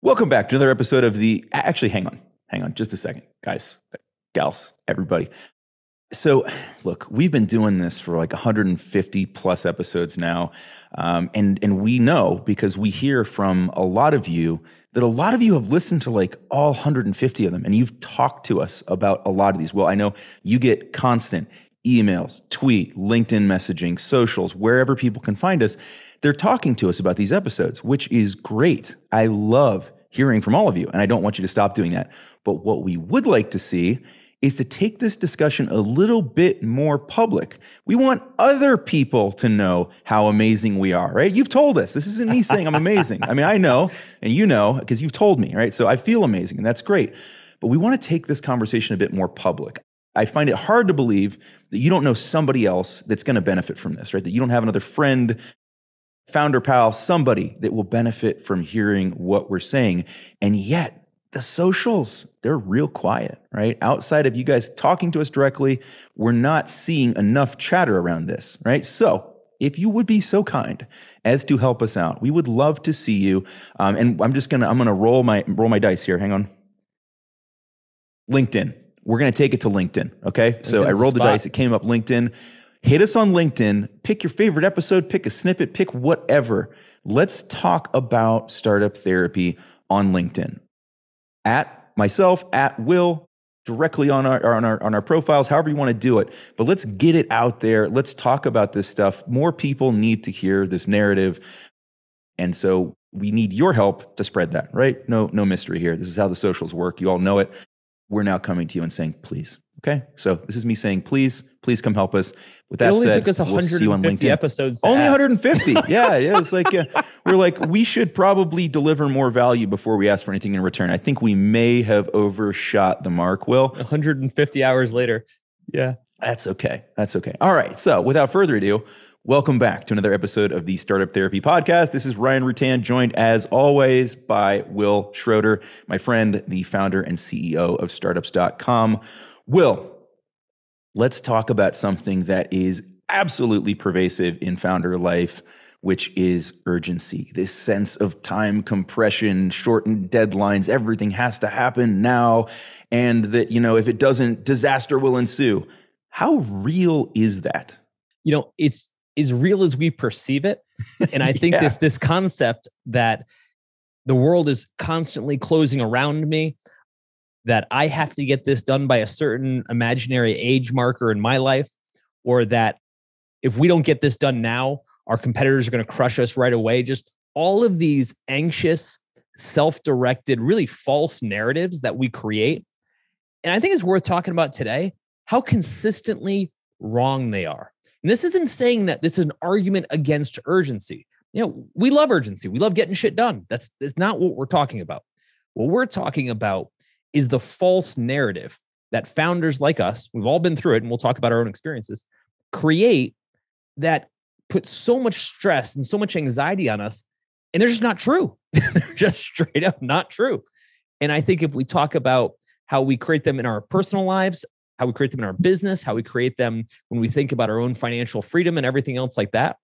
Welcome back to another episode of actually, hang on just a second, guys, gals, everybody. So look, we've been doing this for like 150 plus episodes now. And we know, because we hear from a lot of you, that a lot of you have listened to like all 150 of them, and you've talked to us about a lot of these. Well, I know you get constant emails, tweet, LinkedIn messaging, socials, wherever people can find us. They're talking to us about these episodes, which is great. I love hearing from all of you, and I don't want you to stop doing that. But what we would like to see is to take this discussion a little bit more public. We want other people to know how amazing we are, right? You've told us. This isn't me saying I'm amazing. I mean, I know, and you know, because you've told me, right? So I feel amazing, and that's great. But we want to take this conversation a bit more public. I find it hard to believe that you don't know somebody else that's going to benefit from this, right? That you don't have another friend, founder pal, somebody that will benefit from hearing what we're saying. And yet the socials, they're real quiet, right? Outside of you guys talking to us directly, we're not seeing enough chatter around this, right? So if you would be so kind as to help us out, we would love to see you. And I'm gonna roll my dice here. Hang on. LinkedIn. We're going to take it to LinkedIn. Okay. So I rolled the dice. It came up LinkedIn. Hit us on LinkedIn, pick your favorite episode, pick a snippet, pick whatever. Let's talk about startup therapy on LinkedIn. At myself, at Wil, directly on our profiles, however you want to do it. But let's get it out there. Let's talk about this stuff. More people need to hear this narrative. And so we need your help to spread that, right? No mystery here. This is how the socials work. You all know it. We're now coming to you and saying, please. Okay, so this is me saying, please come help us. With that said, it only took us 150 episodes. Only 150. Yeah. It's like we're like, we should probably deliver more value before we ask for anything in return. I think we may have overshot the mark, Wil. 150 hours later. Yeah. That's okay. All right. So without further ado, welcome back to another episode of the Startup Therapy Podcast. This is Ryan Rutan, joined as always by Wil Schroeder, my friend, the founder and CEO of startups.com. Wil, let's talk about something that is absolutely pervasive in founder life, which is urgency. This sense of time compression, shortened deadlines, everything has to happen now. And that, if it doesn't, disaster will ensue. How real is that? It's as real as we perceive it. And I think this concept that the world is constantly closing around me, that I have to get this done by a certain imaginary age marker in my life, or that if we don't get this done now, our competitors are going to crush us right away. Just all of these anxious, self-directed, really false narratives that we create. And I think it's worth talking about today, how consistently wrong they are. And this isn't saying that this is an argument against urgency. We love urgency. We love getting shit done. That's not what we're talking about. What we're talking about is the false narrative that founders like us, we've all been through it, and we'll talk about our own experiences, create that put so much stress and so much anxiety on us, and they're just not true. They're just straight up not true. And I think if we talk about how we create them in our personal lives, how we create them in our business, how we create them when we think about our own financial freedom and everything else like that,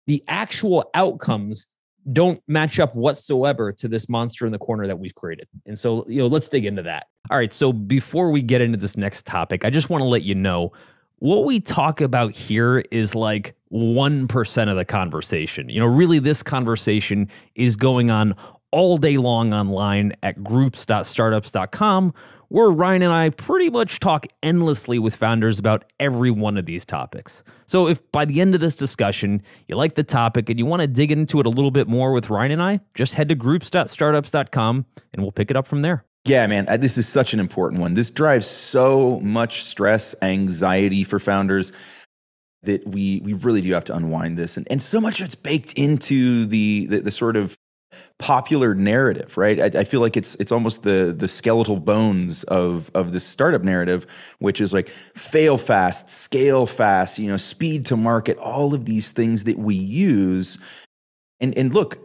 the actual outcomes don't match up whatsoever to this monster in the corner that we've created. And so, let's dig into that. All right. So before we get into this next topic, I just want to let you know what we talk about here is like 1% of the conversation. Really this conversation is going on all day long online at groups.startups.com, where Ryan and I pretty much talk endlessly with founders about every one of these topics. So if by the end of this discussion, you like the topic and you want to dig into it a little bit more with Ryan and I, just head to groups.startups.com and we'll pick it up from there. Yeah, man, this is such an important one. This drives so much stress, anxiety for founders that we really do have to unwind this. And so much of it's baked into the sort of popular narrative, right? I feel like it's almost the skeletal bones of this startup narrative, which is like fail fast, scale fast, speed to market, all of these things that we use. And look,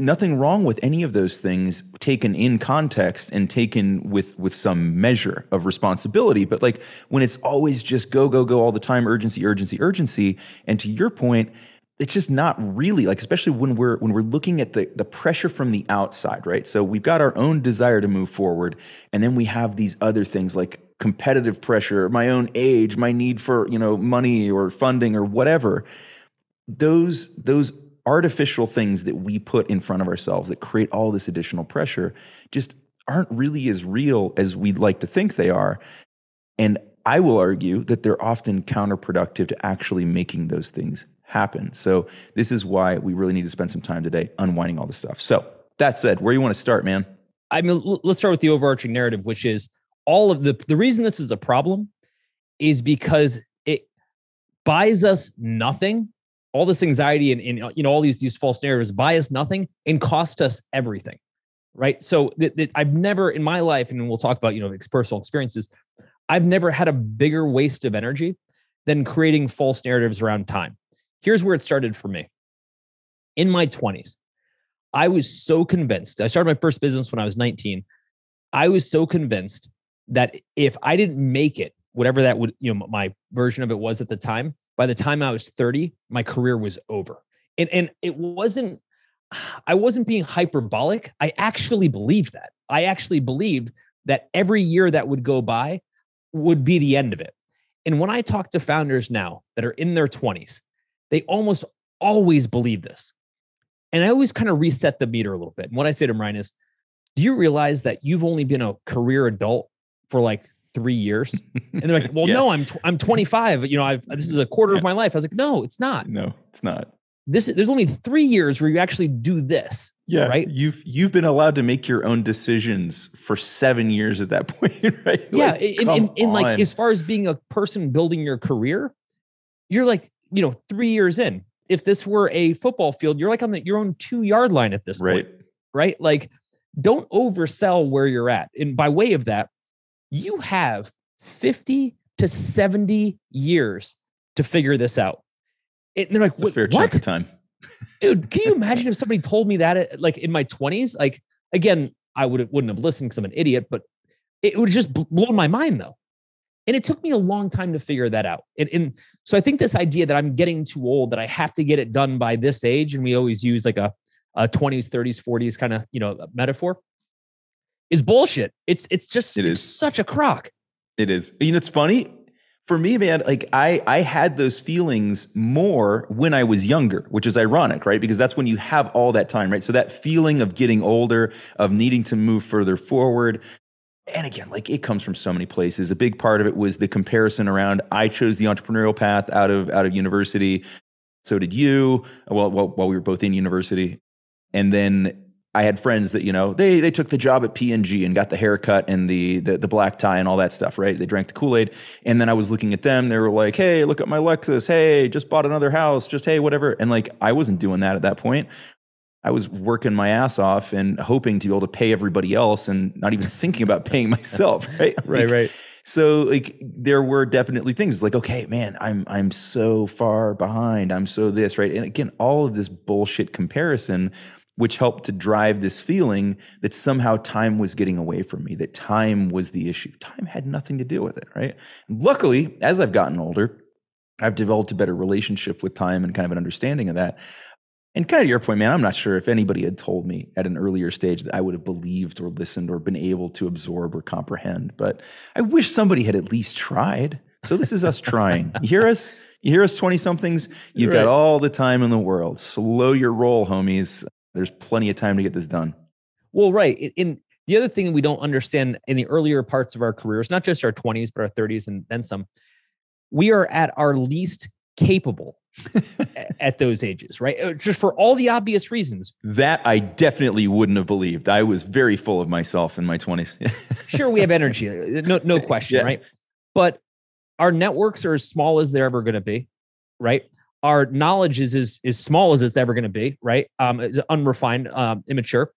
nothing wrong with any of those things taken in context and taken with some measure of responsibility. But like when it's always just go all the time, urgency. And to your point, it's just not really like, especially when we're looking at the pressure from the outside, right? So we've got our own desire to move forward, and then we have these other things like competitive pressure, my own age, my need for, money or funding or whatever. Those artificial things that we put in front of ourselves that create all this additional pressure just aren't really as real as we'd like to think they are. And I will argue that they're often counterproductive to actually making those things happen. So this is why we really need to spend some time today unwinding all this stuff. So that said, where do you want to start, man? I mean, let's start with the overarching narrative, which is all of the reason this is a problem is because it buys us nothing. All this anxiety and all these false narratives buy us nothing and cost us everything, right? So I've never in my life, and we'll talk about personal experiences, I've never had a bigger waste of energy than creating false narratives around time. Here's where it started for me. In my 20s, I was so convinced. I started my first business when I was 19. I was so convinced that if I didn't make it, whatever that would, my version of it was at the time, by the time I was 30, my career was over. And it wasn't, I wasn't being hyperbolic. I actually believed that. I actually believed that every year that would go by would be the end of it. And when I talk to founders now that are in their 20s, they almost always believe this. And I always kind of reset the meter a little bit. And what I say to them, Ryan, is, do you realize that you've only been a career adult for like 3 years? And they're like, well, no, I'm 25. This is a quarter of my life. I was like, no, it's not. No, it's not. There's only 3 years where you actually do this. Yeah, right. You've been allowed to make your own decisions for 7 years at that point, right? Yeah, in like as far as being a person building your career, you're like 3 years in. If this were a football field, you're like on your own 2-yard line at this point, right? Like, don't oversell where you're at. And by way of that, you have 50 to 70 years to figure this out. And they're like, it's a fair chunk of time. Dude, can you imagine if somebody told me that like in my 20s? Like, again, I wouldn't have listened because I'm an idiot, but it would just blow my mind though. And it took me a long time to figure that out. And so I think this idea that I'm getting too old, that I have to get it done by this age, and we always use like a 20s, 30s, 40s kind of, metaphor, is bullshit. It's such a crock. It is. It's funny. For me, man, like I had those feelings more when I was younger, which is ironic, right? Because that's when you have all that time, right? So that feeling of getting older, of needing to move further forward. And again, like it comes from so many places. A big part of it was the comparison around, I chose the entrepreneurial path out of university. So did you, while we were both in university. And then I had friends that, they took the job at P&G and got the haircut and the black tie and all that stuff, right? They drank the Kool-Aid. And then I was looking at them. They were like, hey, look at my Lexus. Hey, just bought another house. Just, hey, whatever. And like, I wasn't doing that at that point. I was working my ass off and hoping to be able to pay everybody else and not even thinking about paying myself, right? Right. So like there were definitely things like, okay, man, I'm so far behind. I'm so this, right? And again, all of this bullshit comparison, which helped to drive this feeling that somehow time was getting away from me, that time was the issue. Time had nothing to do with it, right? Luckily, as I've gotten older, I've developed a better relationship with time and kind of an understanding of that. And kind of to your point, man, I'm not sure if anybody had told me at an earlier stage that I would have believed or listened or been able to absorb or comprehend. But I wish somebody had at least tried. So this is us trying. You hear us? You hear us 20-somethings? You've got all the time in the world. Slow your roll, homies. There's plenty of time to get this done. Well, right. In the other thing we don't understand in the earlier parts of our careers, not just our 20s, but our 30s and then some, we are at our least capable at those ages, right? Just for all the obvious reasons. That I definitely wouldn't have believed. I was very full of myself in my 20s. Sure, we have energy, no question, right? But our networks are as small as they're ever going to be, right? Our knowledge is as small as it's ever going to be, right? It's unrefined, immature.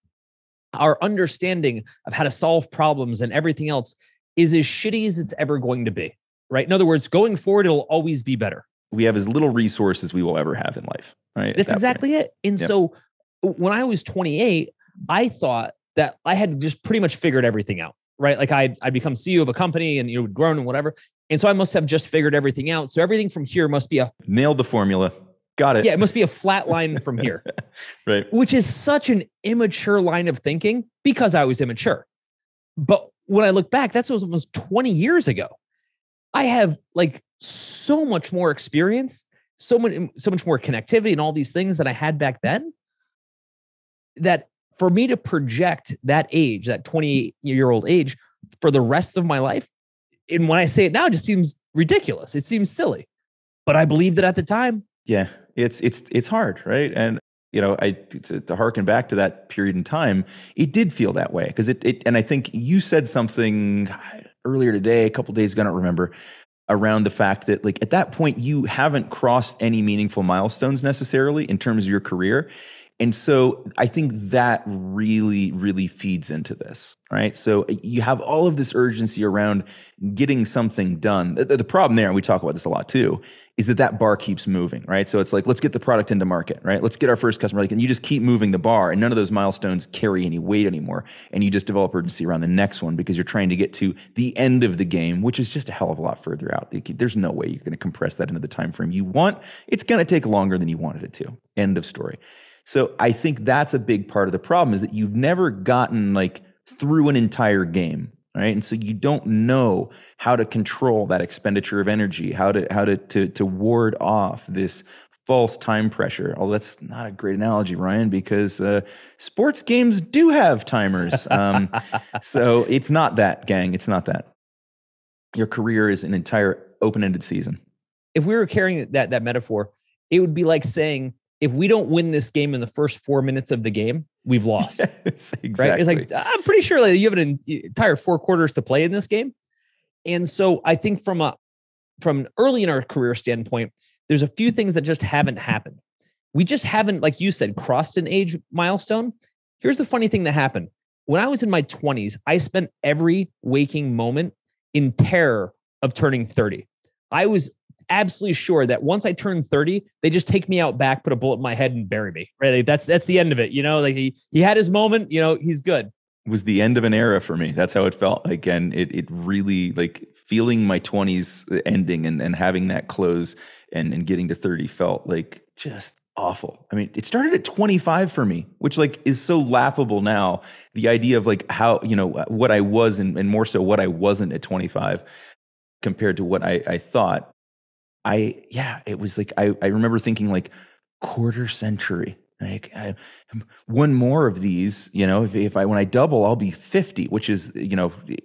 Our understanding of how to solve problems and everything else is as shitty as it's ever going to be, right? In other words, going forward, it'll always be better. We have as little resources we will ever have in life, right? That's exactly it. And so when I was 28, I thought that I had just pretty much figured everything out, right? Like I'd become CEO of a company and grown and whatever. And so I must have just figured everything out. So everything from here must be nailed the formula. Got it. Yeah, it must be a flat line from here. Right. Which is such an immature line of thinking because I was immature. But when I look back, that's almost 20 years ago. I have like so much more experience, so much more connectivity and all these things that I had back then, that for me to project that age, that 28-year-old age for the rest of my life, and when I say it now, it just seems ridiculous. It seems silly, but I believed it at the time. Yeah, it's hard, right? And to harken back to that period in time, it did feel that way because and I think you said something earlier today, a couple of days ago, I don't remember, around the fact that like at that point you haven't crossed any meaningful milestones necessarily in terms of your career. And so I think that really, really feeds into this, right? So you have all of this urgency around getting something done. The problem there, and we talk about this a lot too, is that bar keeps moving, right? So it's like, let's get the product into market, right? Let's get our first customer, and you just keep moving the bar, and none of those milestones carry any weight anymore. And you just develop urgency around the next one because you're trying to get to the end of the game, which is just a hell of a lot further out. There's no way you're going to compress that into the time frame you want. It's going to take longer than you wanted it to. End of story. So I think that's a big part of the problem, is that you've never gotten like through an entire game, right? And so you don't know how to control that expenditure of energy, how to ward off this false time pressure. Oh, that's not a great analogy, Ryan, because sports games do have timers. So it's not that, gang. It's not that. Your career is an entire open-ended season. If we were carrying that metaphor, it would be like saying, if we don't win this game in the first 4 minutes of the game, we've lost. Yes, exactly. Right? It's like, I'm pretty sure like you have an entire 4 quarters to play in this game. And so I think from early in our career standpoint, there's a few things that just haven't happened. We just haven't, like you said, crossed an age milestone. Here's the funny thing that happened. When I was in my 20s, I spent every waking moment in terror of turning 30. I was absolutely sure that once I turned 30, they just take me out back, put a bullet in my head and bury me. Right? Like that's the end of it. Like he had his moment, he's good. It was the end of an era for me. That's how it felt. Again, it really, like, feeling my 20s ending and having that close and getting to 30 felt like just awful. I mean, it started at 25 for me, which like is so laughable now. The idea of like how, what I was and more so what I wasn't at 25 compared to what I thought. It was like, I remember thinking like quarter century, like one more of these, when I double, I'll be 50, which is,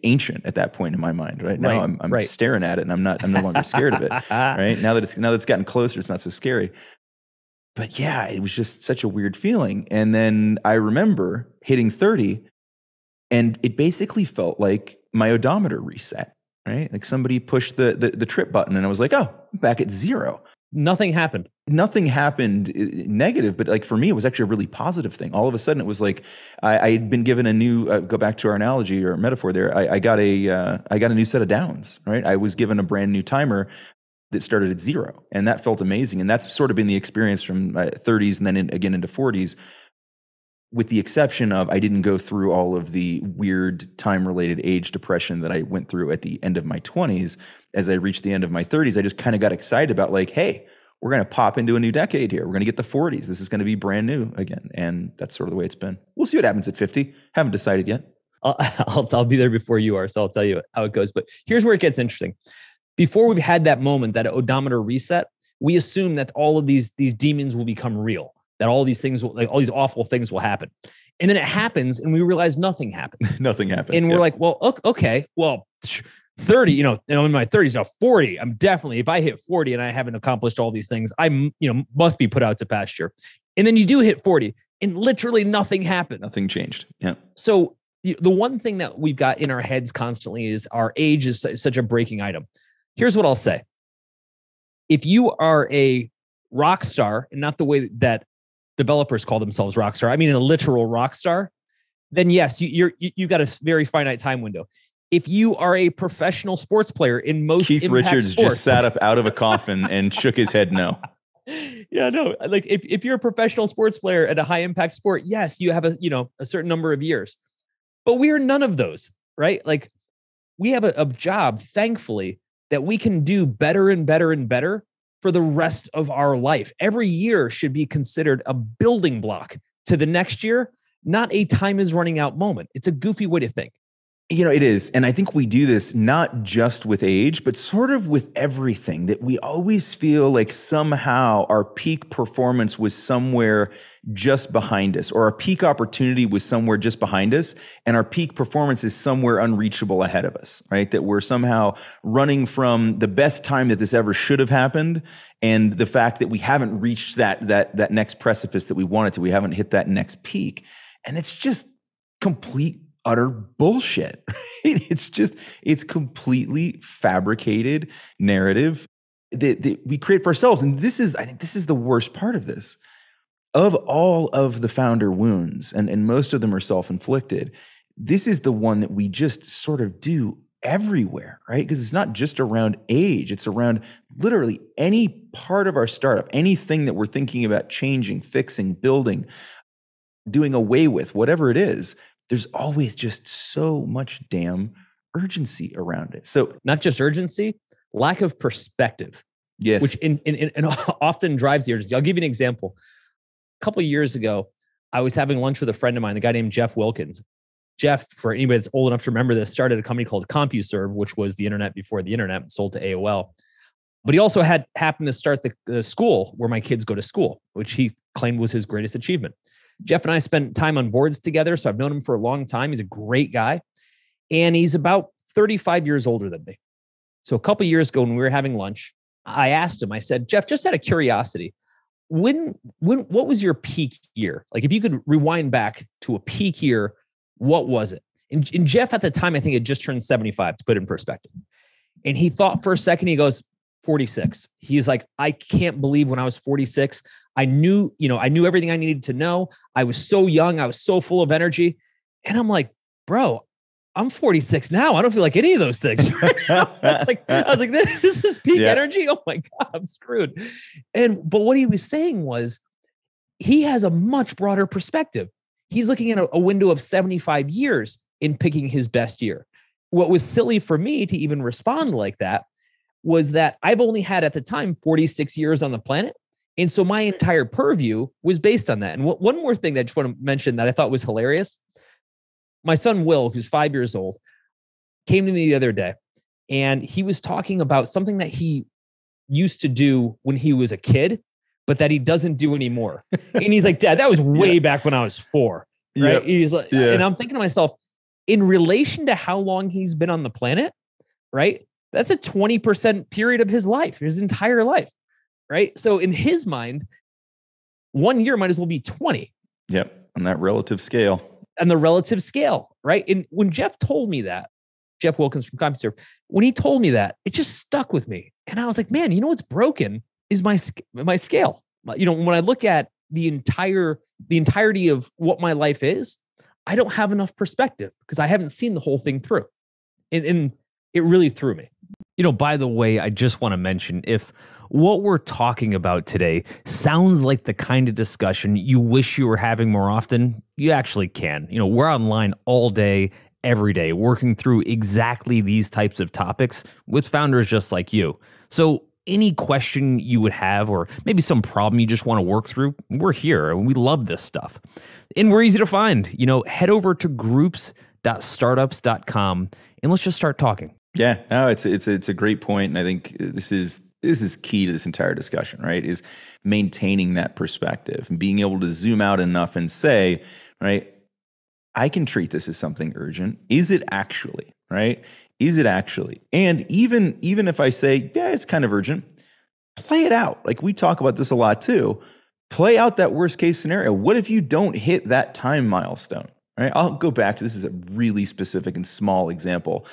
ancient at that point in my mind. Right now, right, I'm staring at it and I'm no longer scared of it. Right now that it's gotten closer, it's not so scary. But yeah, it was just such a weird feeling. And then I remember hitting 30 and it basically felt like my odometer reset. Right? Like somebody pushed the trip button and I was like, oh, I'm back at 0. Nothing happened. Nothing happened negative, but like for me, it was actually a really positive thing. All of a sudden it was like, I had been given a new, go back to our analogy or metaphor there. I got a new set of downs, right? I was given a brand new timer that started at 0 and that felt amazing. And that's sort of been the experience from 30s and then again into 40s. With the exception of I didn't go through all of the weird time-related age depression that I went through at the end of my 20s. As I reached the end of my 30s, I just kind of got excited about like, hey, we're going to pop into a new decade here. We're going to get the 40s. This is going to be brand new again. And that's sort of the way it's been. We'll see what happens at 50. Haven't decided yet. I'll be there before you are, so I'll tell you how it goes. But here's where it gets interesting. Before we've had that moment, that odometer reset, we assume that all of these demons will become real. That all these things, all these awful things will happen. And then it happens and we realize nothing happens. Nothing happened. And we're like, well, okay, well, 30, and I'm in my 30s now, 40, I'm definitely, if I hit 40 and I haven't accomplished all these things, I must be put out to pasture. And then you do hit 40 and literally nothing happened. Nothing changed. Yeah. So the one thing that we've got in our heads constantly is our age is such a breaking item. Here's what I'll say. If you are a rock star, and not the way that developers call themselves rock star, I mean a literal rock star, then yes, you've got a very finite time window. If you are a professional sports player in most Keith impact Richards sports, just sat up out of a coffin and shook his head no. Yeah, no. Like if you're a professional sports player at a high impact sport, yes, you have a certain number of years. But we are none of those, right? Like we have a job, thankfully, that we can do better and better and better for the rest of our life. Every year should be considered a building block to the next year, not a time is running out moment. It's a goofy way to think. It is. And I think we do this not just with age, but sort of with everything, that we always feel like somehow our peak performance was somewhere just behind us, or our peak opportunity was somewhere just behind us, and our peak performance is somewhere unreachable ahead of us, right? That we're somehow running from the best time that this ever should have happened, and the fact that we haven't reached that next precipice that we wanted to. We haven't hit that next peak. And it's just complete utter bullshit. Right? It's completely fabricated narrative that we create for ourselves. And I think this is the worst part of this. Of all of the founder wounds, and most of them are self-inflicted, this is the one that we just sort of do everywhere, right? Because it's not just around age, it's around literally any part of our startup, anything that we're thinking about changing, fixing, building, doing away with, whatever it is. There's always just so much damn urgency around it. So not just urgency, lack of perspective. Yes. Which often drives the urgency. I'll give you an example. A couple of years ago, I was having lunch with a friend of mine, the guy named Jeff Wilkins. Jeff, for anybody that's old enough to remember this, started a company called CompuServe, which was the internet before the internet, sold to AOL. But he also happened to start the school where my kids go to school, which he claimed was his greatest achievement. Jeff and I spent time on boards together, so I've known him for a long time. He's a great guy, and he's about 35 years older than me. So a couple of years ago when we were having lunch, I asked him, I said, Jeff, just out of curiosity, what was your peak year? Like if you could rewind back to a peak year, what was it? And Jeff at the time, I think had just turned 75, to put it in perspective. And he thought for a second, he goes, 46. He's like, I can't believe when I was 46, I knew everything I needed to know. I was so young. I was so full of energy. And I'm like, bro, I'm 46 now. I don't feel like any of those things. I was like, this is peak energy. Oh my God, I'm screwed. But what he was saying was he has a much broader perspective. He's looking at a window of 75 years in picking his best year. What was silly for me to even respond like that was that I've only had at the time 46 years on the planet. And so my entire purview was based on that. And one more thing that I just want to mention that I thought was hilarious. My son, Wil, who's 5 years old, came to me the other day and he was talking about something that he used to do when he was a kid, but that he doesn't do anymore. And he's like, Dad, that was way back when I was 4. Right. Yep. He's like, and I'm thinking to myself, in relation to how long he's been on the planet, right? That's a 20% period of his life, his entire life. Right. So in his mind, 1 year might as well be 20. Yep. On that relative scale. And the relative scale. Right. And when Jeff told me that, Jeff Wilkins from CompuServe, when he told me that, it just stuck with me. And I was like, man, what's broken is my scale. When I look at the entirety of what my life is, I don't have enough perspective because I haven't seen the whole thing through. And it really threw me. By the way, I just want to mention, if what we're talking about today sounds like the kind of discussion you wish you were having more often, you actually can. We're online all day, every day, working through exactly these types of topics with founders just like you. So any question you would have, or maybe some problem you just want to work through, we're here and we love this stuff. And we're easy to find. Head over to groups.startups.com and let's just start talking. Yeah, no, it's a great point, and I think this is key to this entire discussion, right? Is maintaining that perspective and being able to zoom out enough and say, right, I can treat this as something urgent. Is it actually, right? Is it actually? And even if I say, yeah, it's kind of urgent, play it out. Like we talk about this a lot too. Play out that worst case scenario. What if you don't hit that time milestone, right? I'll go back to, this is a really specific and small example.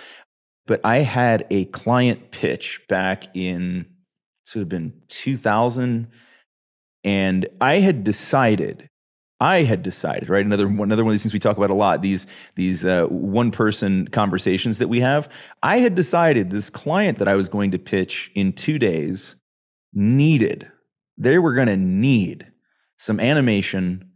But I had a client pitch back in, this would have been 2000, and I had decided, right? Another one of these things we talk about a lot, these one-person conversations that we have. I had decided this client that I was going to pitch in 2 days they were going to need some animation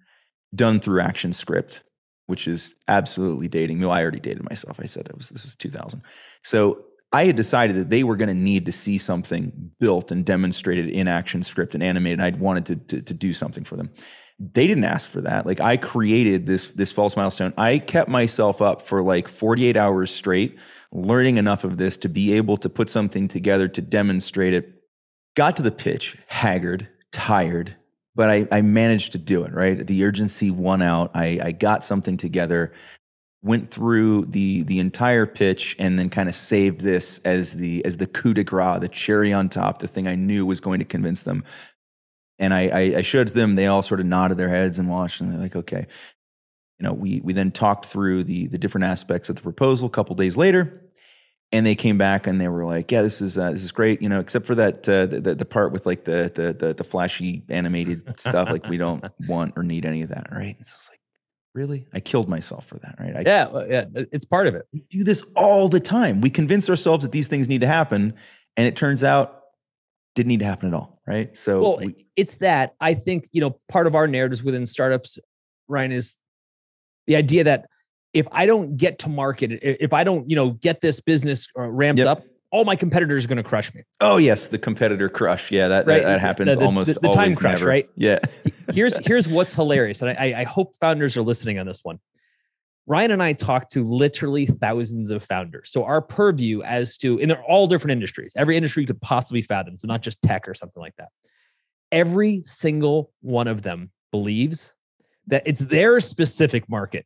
done through ActionScript, which is absolutely dating me. Well, I already dated myself. I said this was 2000. So I had decided that they were going to need to see something built and demonstrated in action, script and animated. And I'd wanted to do something for them. They didn't ask for that. Like, I created this false milestone. I kept myself up for like 48 hours straight, learning enough of this to be able to put something together to demonstrate it. Got to the pitch, haggard, tired, but I managed to do it, right? The urgency won out. I got something together, went through the entire pitch, and then kind of saved this as the coup de grace, the cherry on top, the thing I knew was going to convince them. And I showed it to them. They all sort of nodded their heads and watched, and they're like, okay. We then talked through the different aspects of the proposal a couple days later, and they came back and they were like, yeah, this is great, except for that the part with like the flashy animated stuff. Like, we don't want or need any of that, right? And so it's like, really? I killed myself for that, right? Yeah, it's part of it. We do this all the time. We convince ourselves that these things need to happen, and it turns out didn't need to happen at all, right? So it's that. I think, part of our narratives within startups, Ryan, is the idea that if I don't get to market, if I don't, get this business ramped up, all my competitors are going to crush me. Oh yes, the competitor crush. Yeah, that happens almost the always. Time crush, never. Right? Yeah. Here's what's hilarious, and I hope founders are listening on this one. Ryan and I talk to literally thousands of founders. So our purview and they're all different industries, every industry you could possibly fathom. So not just tech or something like that. Every single one of them believes that it's their specific market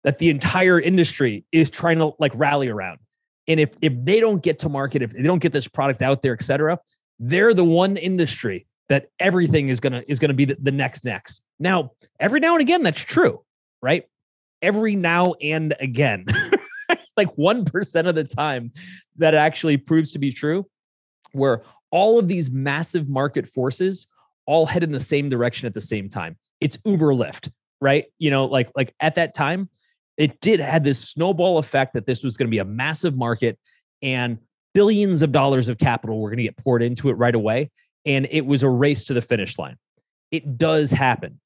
that the entire industry is trying to like rally around. And if they don't get to market, if they don't get this product out there, et cetera, they're the one industry that everything is gonna be the next. Now, every now and again, that's true, right? Every now and again, like 1% of the time, that actually proves to be true, where all of these massive market forces all head in the same direction at the same time. It's Uber Lyft, right? Like at that time, it had this snowball effect that this was going to be a massive market and billions of dollars of capital were going to get poured into it right away. And it was a race to the finish line. It does happen.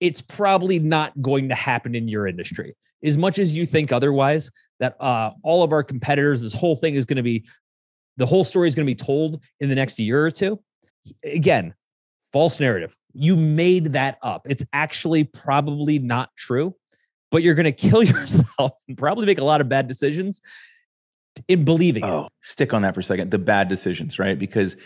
It's probably not going to happen in your industry. As much as you think otherwise, that all of our competitors, the whole story is going to be told in the next year or two. Again, false narrative. You made that up. It's actually probably not true, but you're going to kill yourself and probably make a lot of bad decisions in believing it. Stick on that for a second. The bad decisions, right? Because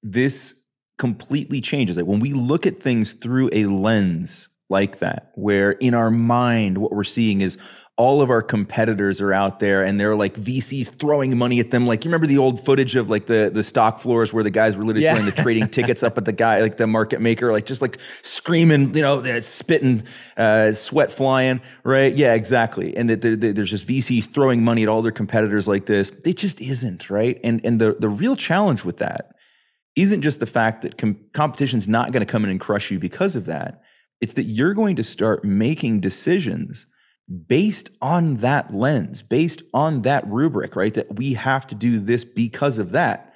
this completely changes it. When we look at things through a lens like that, where in our mind, what we're seeing is all of our competitors are out there and they're like VCs throwing money at them. Like, you remember the old footage of like the stock floors where the guys were literally throwing the trading tickets up at the guy, like the market maker, like just like screaming, spitting, sweat flying, right? Yeah, exactly. And that there's just VCs throwing money at all their competitors like this. It just isn't, right? And the real challenge with that isn't just the fact that competition's not going to come in and crush you because of that. It's that you're going to start making decisions based on that lens, based on that rubric, right? That we have to do this because of that.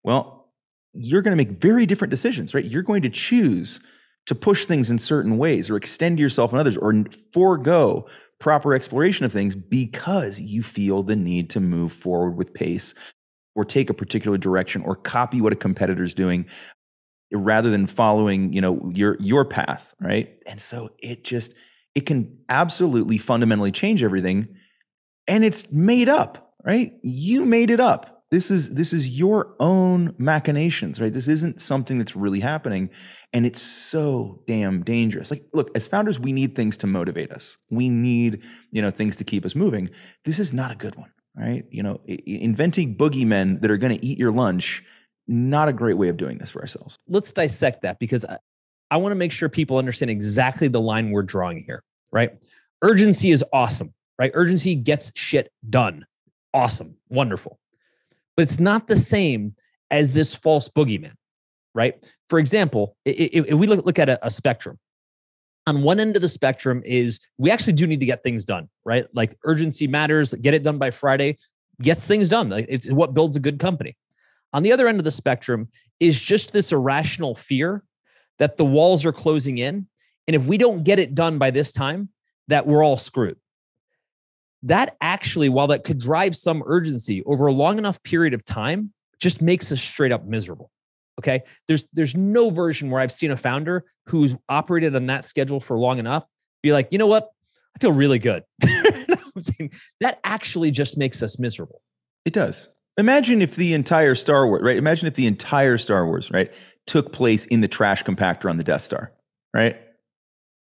Well, you're going to make very different decisions, right? You're going to choose to push things in certain ways or extend yourself in others or forego proper exploration of things because you feel the need to move forward with pace or take a particular direction or copy what a competitor's doing rather than following, your path, right? And so it can absolutely fundamentally change everything, and it's made up, right? You made it up. This is your own machinations, right? This isn't something that's really happening, and it's so damn dangerous. Like, look, as founders, we need things to motivate us. We need, things to keep us moving. This is not a good one, right? Inventing boogeymen that are going to eat your lunch, not a great way of doing this for ourselves. Let's dissect that, because I want to make sure people understand exactly the line we're drawing here, right? Urgency is awesome, right? Urgency gets shit done. Awesome. Wonderful. But it's not the same as this false boogeyman, right? For example, if we look at a spectrum, on one end of the spectrum is we actually do need to get things done, right? Like, urgency matters, get it done by Friday, gets things done. Like, it's what builds a good company. On the other end of the spectrum is just this irrational fear that the walls are closing in. And if we don't get it done by this time, that we're all screwed. that actually, while that could drive some urgency over a long enough period of time, just makes us straight up miserable. Okay. There's no version where I've seen a founder who's operated on that schedule for long enough be like, you know what? I feel really good. I'm saying that actually just makes us miserable. It does. Imagine if the entire Star Wars, right? Imagine if the entire Star Wars, right, took place in the trash compactor on the Death Star, right?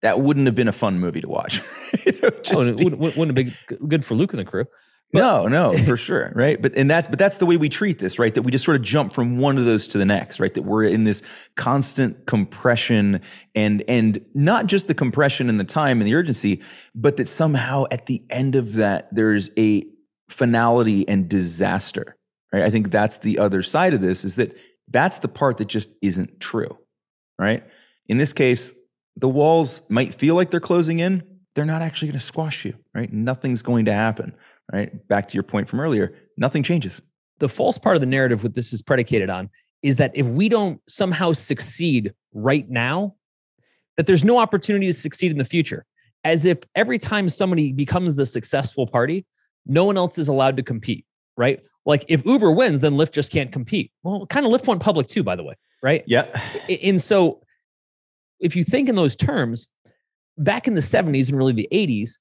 That wouldn't have been a fun movie to watch. It wouldn't have been good for Luke and the crew. No, for sure, right? But that's the way we treat this, right? That we just sort of jump from one of those to the next, right? That we're in this constant compression, and not just the compression and the time and the urgency, but that somehow at the end of that there's a finality and disaster, right? I think that's the other side of this, is that that's the part that just isn't true, right? In this case, the walls might feel like they're closing in. They're not actually going to squash you, right? Nothing's going to happen. Right? Back to your point from earlier, nothing changes. The false part of the narrative what this is predicated on is that if we don't somehow succeed right now, that there's no opportunity to succeed in the future. As if every time somebody becomes the successful party, no one else is allowed to compete, right? Like if Uber wins, then Lyft just can't compete. Well, kind of Lyft went public too, by the way, right? Yeah. And so if you think in those terms, back in the 70s and really the 80s,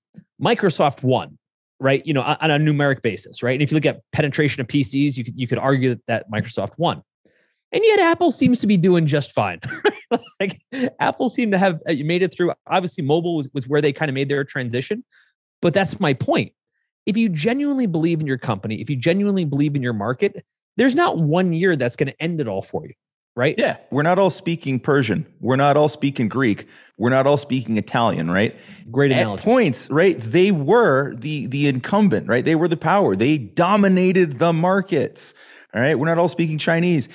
Microsoft won. Right, you know, on a numeric basis, right? And if you look at penetration of PCs, you could argue that Microsoft won, and yet Apple seems to be doing just fine. Like Apple seemed to have made it through. Obviously, mobile was where they kind of made their transition, but that's my point. If you genuinely believe in your company, if you genuinely believe in your market, there's not one year that's going to end it all for you. Right? Yeah. We're not all speaking Persian. We're not all speaking Greek. We're not all speaking Italian, right? Great analogy. At points, right? They were the incumbent, right? They were the power. They dominated the markets. All right. We're not all speaking Chinese.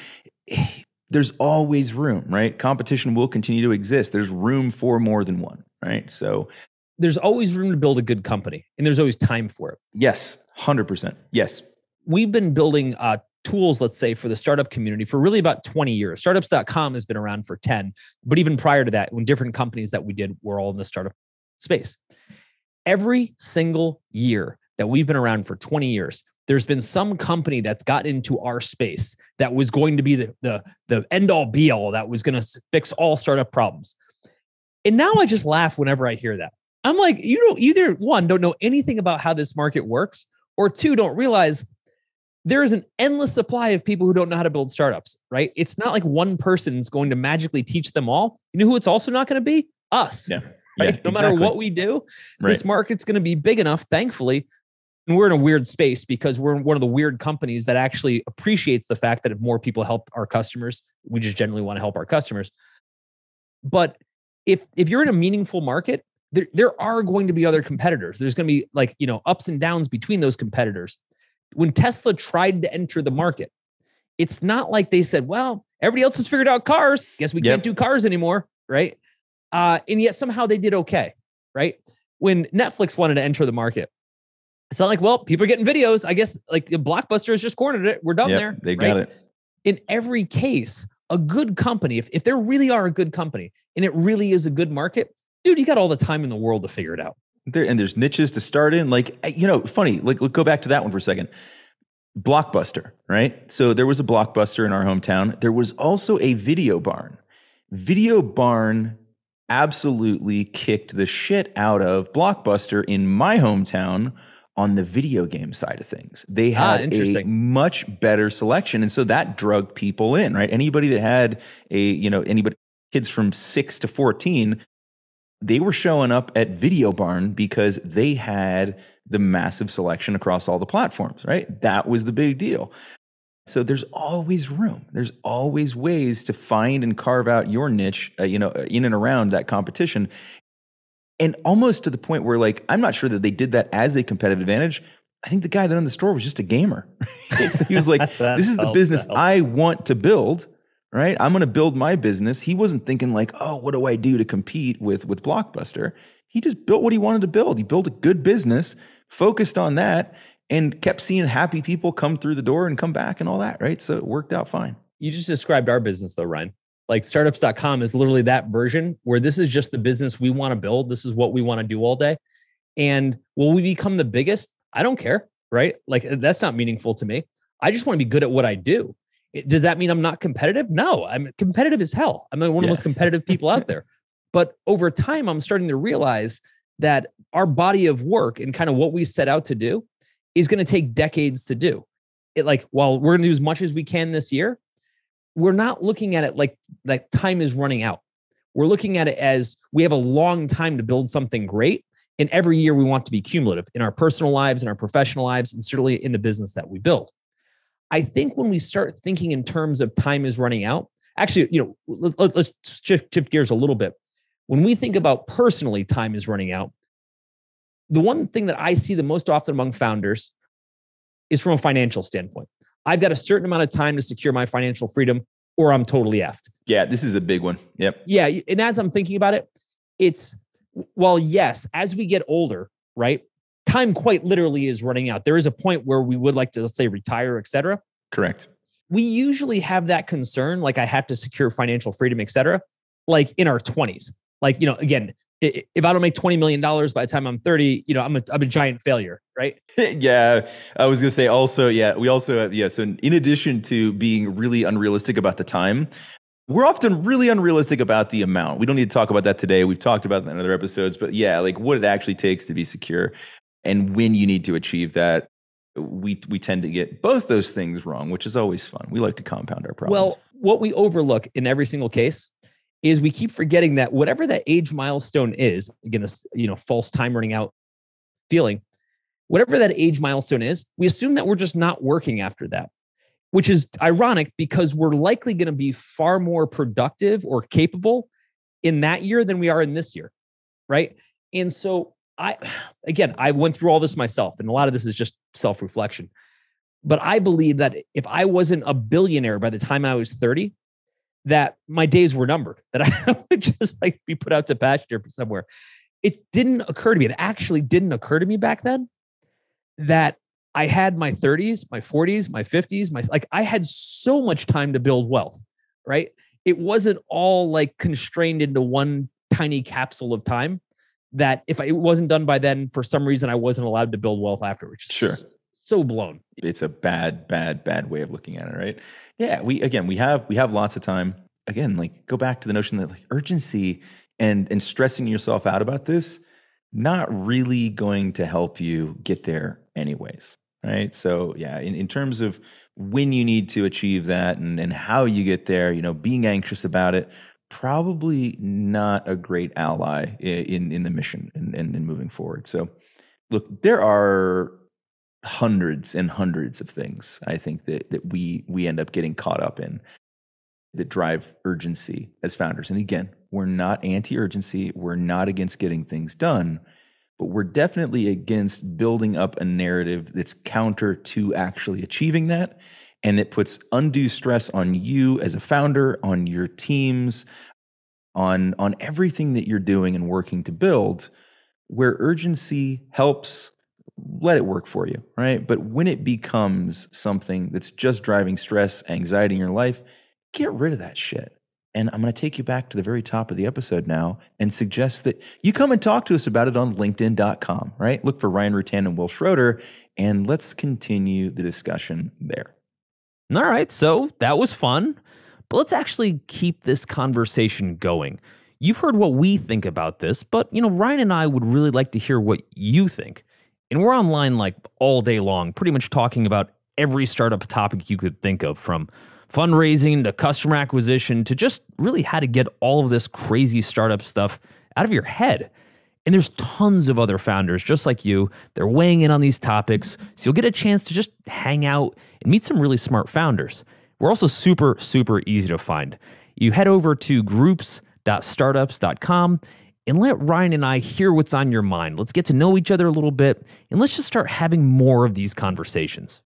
There's always room, right? Competition will continue to exist. There's room for more than one, right? So there's always room to build a good company, and there's always time for it. Yes. 100%. Yes. We've been building tools, let's say, for the startup community for really about 20 years. Startups.com has been around for 10, but even prior to that, when different companies that we did were all in the startup space. Every single year that we've been around for 20 years, there's been some company that's got into our space that was going to be the end all be all, that was going to fix all startup problems. And now I just laugh whenever I hear that. I'm like, you don't either, one, don't know anything about how this market works, or two, don't realize there is an endless supply of people who don't know how to build startups, right? It's not like one person's going to magically teach them all. You know who it's also not going to be? Us. Yeah. Right? Yeah, no matter what we do, this market's going to be big enough, thankfully. And we're in a weird space because we're one of the weird companies that actually appreciates the fact that if more people help our customers, we just generally want to help our customers. But if you're in a meaningful market, there are going to be other competitors. There's going to be like, you know, ups and downs between those competitors. When Tesla tried to enter the market, it's not like they said, well, everybody else has figured out cars. Guess we can't do cars anymore, right? And yet somehow they did okay, right? When Netflix wanted to enter the market, it's not like, well, people are getting videos. I guess like Blockbuster has just cornered it. We're done there. They got it. In every case, a good company, if there really are a good company and it really is a good market, dude, you got all the time in the world to figure it out. And there's niches to start in. Like, you know, funny, like go back to that one for a second. Blockbuster, right? So there was a Blockbuster in our hometown. There was also a Video Barn. Video Barn absolutely kicked the shit out of Blockbuster in my hometown on the video game side of things. They had a much better selection. And so that drugged people in, right? Anybody that had kids from 6 to 14, they were showing up at Video Barn because they had the massive selection across all the platforms, right? That was the big deal. So there's always room. There's always ways to find and carve out your niche, in and around that competition. And almost to the point where, like, I'm not sure that they did that as a competitive advantage. I think the guy that owned the store was just a gamer. So he was like, this is the business I want to build. Right? I'm going to build my business. He wasn't thinking like, oh, what do I do to compete with Blockbuster? He just built what he wanted to build. He built a good business, focused on that, and kept seeing happy people come through the door and come back and all that, right? So it worked out fine. You just described our business though, Ryan. Like startups.com is literally that version where this is just the business we want to build. This is what we want to do all day. And will we become the biggest? I don't care, right? Like that's not meaningful to me. I just want to be good at what I do. Does that mean I'm not competitive? No, I'm competitive as hell. I'm one of the most competitive people out there. But over time, I'm starting to realize that our body of work and kind of what we set out to do is going to take decades to do. While we're going to do as much as we can this year, we're not looking at it like time is running out. We're looking at it as we have a long time to build something great. And every year we want to be cumulative in our personal lives, in our professional lives, and certainly in the business that we build. I think when we start thinking in terms of time is running out, actually, let's shift gears a little bit. When we think about personally, time is running out, the one thing that I see the most often among founders is from a financial standpoint. I've got a certain amount of time to secure my financial freedom or I'm totally effed. Yeah, this is a big one. Yep. Yeah. And as I'm thinking about it, yes, as we get older, right? Time quite literally is running out. There is a point where we would like to, let's say, retire, et cetera. Correct. We usually have that concern, like I have to secure financial freedom, et cetera, like in our 20s. Like, again, if I don't make $20 million by the time I'm 30, I'm a giant failure, right? Yeah. I was going to say also, we also have, so in addition to being really unrealistic about the time, we're often really unrealistic about the amount. We don't need to talk about that today. We've talked about that in other episodes, but like what it actually takes to be secure and when you need to achieve that. We tend to get both those things wrong, which is always fun. We like to compound our problems. Well, what we overlook in every single case is we keep forgetting that whatever that age milestone is, again, this false time running out feeling, whatever that age milestone is, we assume that we're just not working after that, which is ironic because we're likely going to be far more productive or capable in that year than we are in this year, right? And so I went through all this myself, and a lot of this is just self-reflection. But I believe that if I wasn't a billionaire by the time I was 30, that my days were numbered, that I would just be put out to pasture somewhere. It didn't occur to me. It actually didn't occur to me back then that I had my 30s, my 40s, my 50s, I had so much time to build wealth, right? It wasn't all constrained into one tiny capsule of time that if it wasn't done by then, for some reason, I wasn't allowed to build wealth afterwards. Sure. So blown. It's a bad way of looking at it, right? Yeah, we have lots of time. Again, go back to the notion that urgency and stressing yourself out about this, not really going to help you get there anyways, right? So yeah, in terms of when you need to achieve that and how you get there, being anxious about it, probably not a great ally in the mission and moving forward. So look, there are hundreds and hundreds of things I think that we end up getting caught up in that drive urgency as founders. And again, we're not anti-urgency. We're not against getting things done, but we're definitely against building up a narrative that's counter to actually achieving that. And it puts undue stress on you as a founder, on your teams, on everything that you're doing and working to build, where urgency helps, let it work for you, right? But when it becomes something that's just driving stress, anxiety in your life, get rid of that shit. And I'm going to take you back to the very top of the episode now and suggest that you come and talk to us about it on LinkedIn.com, right? Look for Ryan Rutan and Will Schroeder, and let's continue the discussion there. All right, so that was fun, but let's actually keep this conversation going. You've heard what we think about this, but Ryan and I would really like to hear what you think. And we're online all day long, pretty much talking about every startup topic you could think of, from fundraising to customer acquisition to just really how to get all of this crazy startup stuff out of your head. And there's tons of other founders just like you. They're weighing in on these topics, so you'll get a chance to just hang out and meet some really smart founders. We're also super, super easy to find. You head over to groups.startups.com and let Ryan and I hear what's on your mind. Let's get to know each other a little bit, and let's just start having more of these conversations.